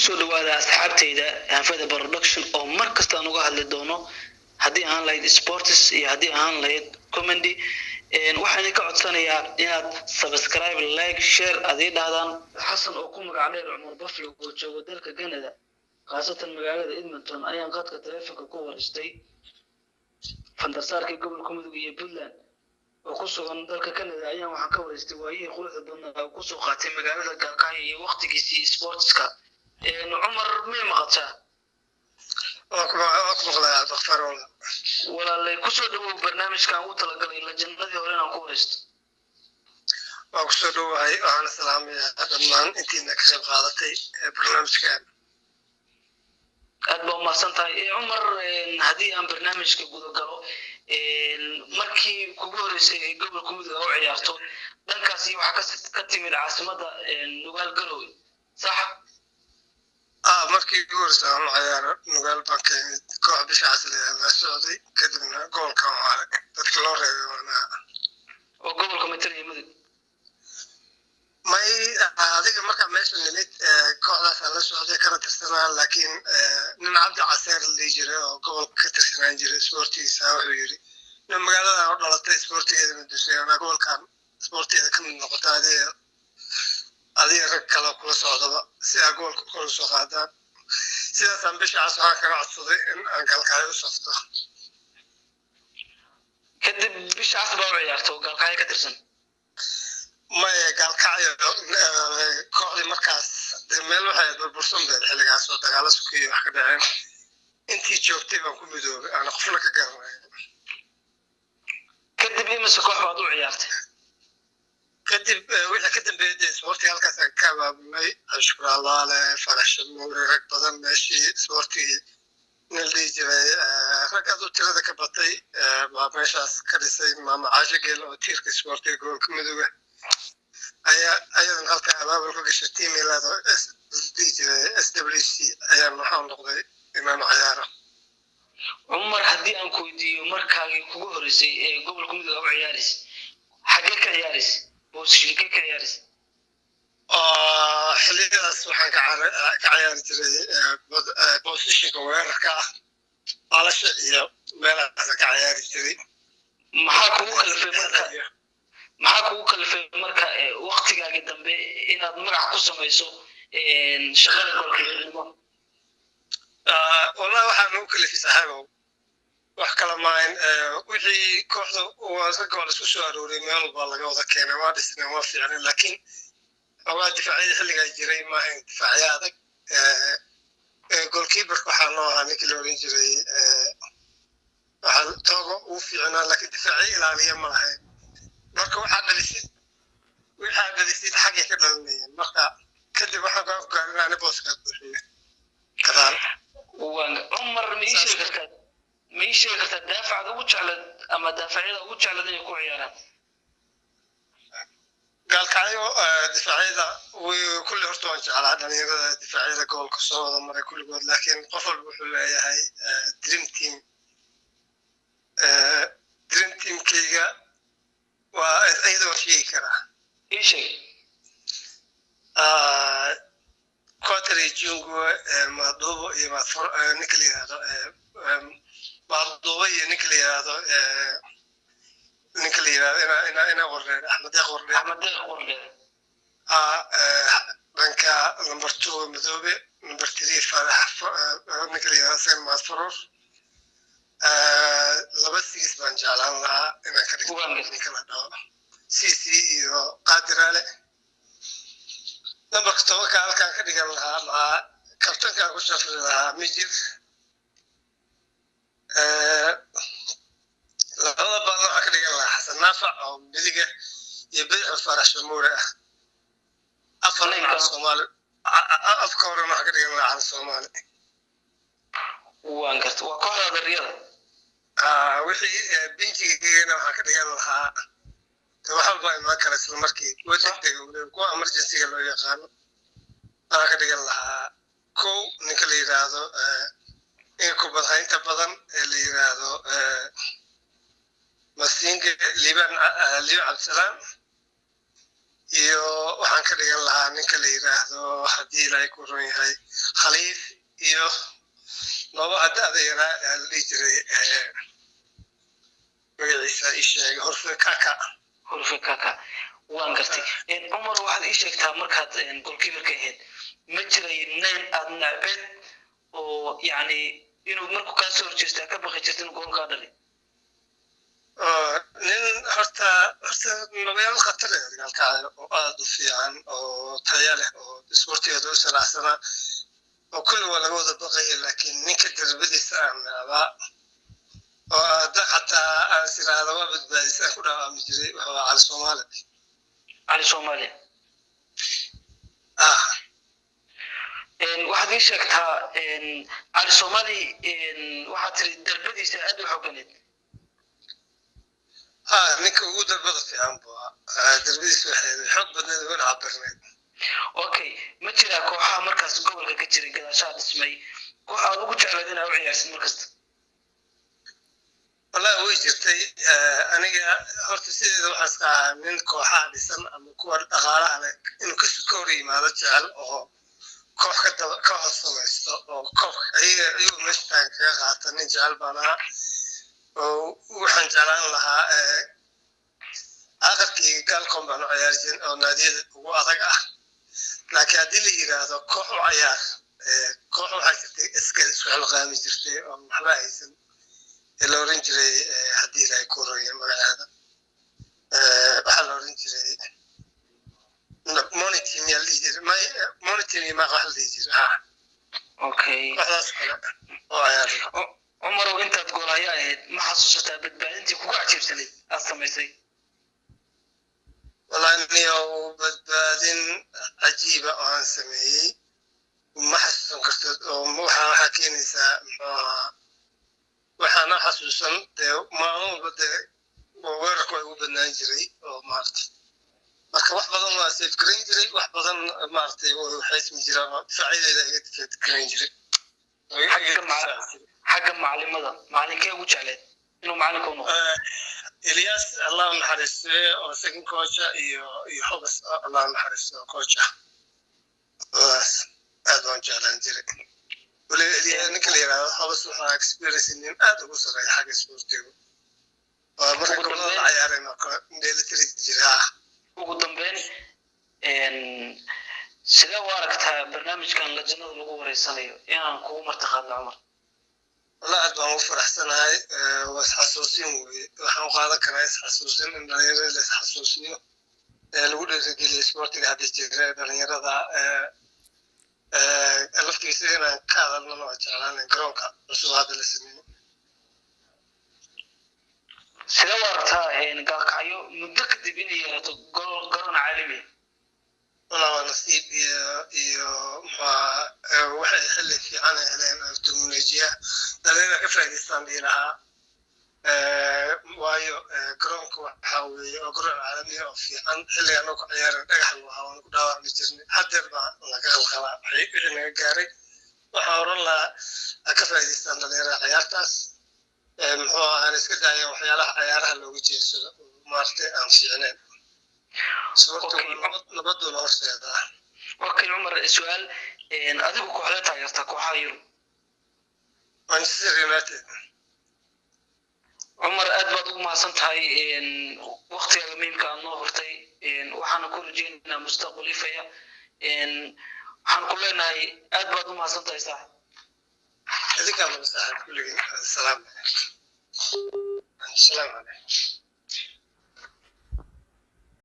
kusoo dhawaada asxaabteyda Hanfada Production oo mar kasta aan uga hadli doono haddii aan lahayd sports iyo haddii aan lahayd comedy waxaan ka codsanayaa inaad subscribe like share adii dhahdaan xasan oo ku magac dheer Cumar Buffalo oo jooga dalka Canada qaasatan magaalada Edmonton ayaan qadka taleefanka ku wareystay fantasarkii gobolka Mudug iyo Puntland oo ku sugan dalka Canada ayaan waxaan ka wareystay waayihii quruxda badan oo ku soo qaatay magaalada Galkaayo iyo waqtigiisii sportska عمر مين مقطع أكبر لا تغفر ولا اللي كسر برنامج كان وطلق إلى جنة ولا كورست أكسر هاي أنا سلام يا أدمان أنتي نكسب قادتي برنامج كان أدبا ما سنتي عمر هذه عن برنامج كبودو قالوا markii kugu horeysay gobolka Mudug oo ciyaarto dankaasi waxa ka timid caasimada Nugaal Garowe sax markii ugu horeysay aan ciyaaro Nugaal Bankeed koox bisha casri la socday kadibna goolka waa dadka loo reebay oo gobolka Matalaye Mudug may adiga marka meesha nimid kooxdaas la socday kana tirsanaa laakiin nin Cabdi Caseer la jiray oo gobolka ka tirsanaan jiray sportiisa wuxuu yiri in magaalada oo dhalatay sportigeeda dusay ana gobolkan sportigeeda ka mid noqotay adiga rag kale kula socdaba si ay goolka kula soo qaadaan sidaas aan bisha casar ka codsaday in aan Galkaayo u safto kadib bisha casar baa ciyaarto Galkaayo ka tirsan ما Galkaayo kooxdii markaas meel waxay burbursan baa xilligaas oo dagaal suuqiyo wax ka dhaceen intii joogtay baan ku midoobay aan qofna ka garanay kadib imisa koox baad u ciyaartay kadib wixii ka dambeeyay sportiga halkaas aan ka baabnay ashkura Allah la farashan rag badan meeshii sportiga nilay jiray ragad u tirada ka batay baa meeshaas ka dhisay maama Caasha Geel oo tiirka sportiga gobolka Mudug ayadan halka abaabul ka gashay team ilaado SWC ayaan waxaan noqday inaan ciyaaro Umar haddii aan ku weydiiyo markaagii kugu horeysay ee gobolka Mudug oo ciyaaris xagee ka ciyaaris position ka ciyaaris xilligaas waxaan ka ciyaari jiray position weerarka alasha iyo meelahaas ka ciyaari jiray maxaa kugu kalifay marka waqtigaagii dambe inaad magac ku samayso shaqada goolka والله waxaan u kalifay saaxiibo wax kala maayn wixii kooxda oo gool isku soo arooray meel baa laga wada keenay waa dhisnay waa fiican laakiin waa difaaciyada xilliga jiray ma ahayn difaaciya adag goalkeeper waxaa loo ahaa ninkii la oran jiray waxaa toogo uu fiicnaa laakiin difaaciya ilaaliya ma lahayn marka waxaa dhalisay xagga ka dhalanayeen marka kadib waxaan ka ogaanay booska buuxiyo kadaal عمر ميشي كرتا دافع ugu jeclad ama daafacyada ugu jeclad ay ku ciyaaraan Galkaayo difaacyada way kulli horta waan jeclaa dhalinyarada difaacyada goolka soo wada maray kulligood laakiin qof walba wuxuu leeyahay dream team kayga waa ayadoo sheegi karaa ishay Quatri Jungo Madobo iyo Nicoleado Madobo iyo Nicoleado ina qornay Ahmed qornay banka number 2 Madobe number 3 Farax Nicoleado San Masrur laba siis baan jeclaan lahaa inaan ka dhigo Nicoleado CC iyo Qadirale number 2 ka halkaan ka dhigan lahaa ma kabtanka ku shaqeyn lahaa mijir labada baan waxa ka dhigan lahaa Xasan Naafac oo midiga iyo Bidix Farash Muure afar Soomaali afkoor waxa ka dhigan lahaa Soomaali waan garto waa kooxda riyada wixii binjigeena waxa ka dhigan lahaa waxaan baa ma kala isla markii wajigtay ku emergency loo yaqaan ana ka dhigan lahaa ko ninka la yiraahdo in ku badhaynta badan ee la yiraahdo Masinga Liban Absalam iyo waxaan ka dhigan lahaa ninka la yiraahdo haddii ilaahay ku run yahay khaliif iyo laba hadda yaraa la dhihi jiray magaciisa ii sheegay horfe kaka waan gartay cumar waxaad ii sheegtaa markaad goalkeeperka ahayd ma jiray nin aad nacbeed oo yacni inuu markuu kaa soo horjeestaa ka baqi jirta inuu goolkaa dhali nin horta magaalo khatar ah dagaalkaayo oo aad u fiican oo tayo leh oo isboortigeeda u saracsana oo kulli waa laga wada baqaya laakiin ninka darbadiisa aan naabaa oo hadda xataa aan siraada waa badbaadisaan ku dhawaami jiray waa cali soomaali waxaad ii sheegtaa cali soomaali waxaad tiri darbadiisa aad u xooganeed ninka ugu darbada fiican buu darbadiisa waxay xoog badneed wana cabirneed okay ma jiraa kooxaha markaas gobolka ka jiray gadaashaa dhismay koox aad ugu jeclayd inaa u ciyaarsid markasta wallahi way jirtay aniga horta sideeda waxaan iska ahaa nin kooxaha dhisan ama kuwa dhaqaalaha leh inuu ka hor yimaado jecel oo koox ka hoos samaysto oo koox ayagu meeshtaan kaga qaata nin jecel baan ahaa oo waxaan jeclaan lahaa aqalkii gaalkoon baan u ciyaari jirin oo naadiyada ugu adag ah laakiin haddii la yiraahdo koox u ciyaar koox waxaa jirtay iskeeda isu xilqaami jirtay oo waxba haysan la oran jiray haddii ilaahay ku roya magaceeda waxaa la oran jiray monitimi maqa wax la dhihi jiray okay waxdaas kale oo ciyaar cumarow intaad goolaya ahayd ma xasuusataa badbaadintii kugu cajiibsanayd aad samaysay wallahi niyow badbaadin cajiiba oo aan sameeyey ma xasuusan karto oo waxaa keenaysaa muxuu ahaa waxaana xasuusan dee maalin walba dee weerarku ay ugu badnaan jiray oo maaragtay marka wax badan waa seefgarayn jiray wax badan maaragtay xaysmi jiraan oo difaacyadeyda iga difaackarayn jiray xagga macalimada macalinkee ugu jecleed inuu macalinka u noqdo Elias allah naxariisto oo second coach iyo xubas allah naxariisto coach aad waan jeclaan jiray weli ninka la yiraahdo xubas waxaa experience nin aad ugu sareeya xagga sportiga oo marka gobolada ciyaareen oo dheelitiri jiraa ugu dambeyn sidee u aragtaa barnaamijkan lajnada lagu wareysanayo inaan kugu martiqaadno cumar والله أنا أوفر هاي واسحسوسين وحنقاذا كنا يسحسوسين إن غير اللي يسحسوسين الأولى رجلي سبورتي هذا الجيران غير هذا ألف كيسين كذا من نوع جالان جروكا بس هذا السنين سلام ورثا إن قال كعيو مدك دبيني قرن عالمي والله نصيب ما واحد يحل في عنا هنا التكنولوجيا دلنا كيف راح لها وايو جرونك وحاوي أقرأ عالمي في عن اللي أنا كعيار دقح وحاول كداوا مجرني حتى ما نقال خلا حي إحنا جاري وحاول الله كيف راح دلنا عيارتاس هو أنا سكت عيار وحياله عيارها لو جيس مارتي أم في عنان نبض الأرض اوكي عمر السؤال ان اديكو كوخدا تايرتا كوخا يورو مانشستر يونايتد عمر aad baad ugu mahadsan tahay waqtiga muhiimka ah noo hortay waxaan ku rajeynaynaa mustaqbal ifaya waxaan ku leenahay aad baad u mahadsan tahay saaxiib idinka ma saaxiib kulligiin salaam alaykum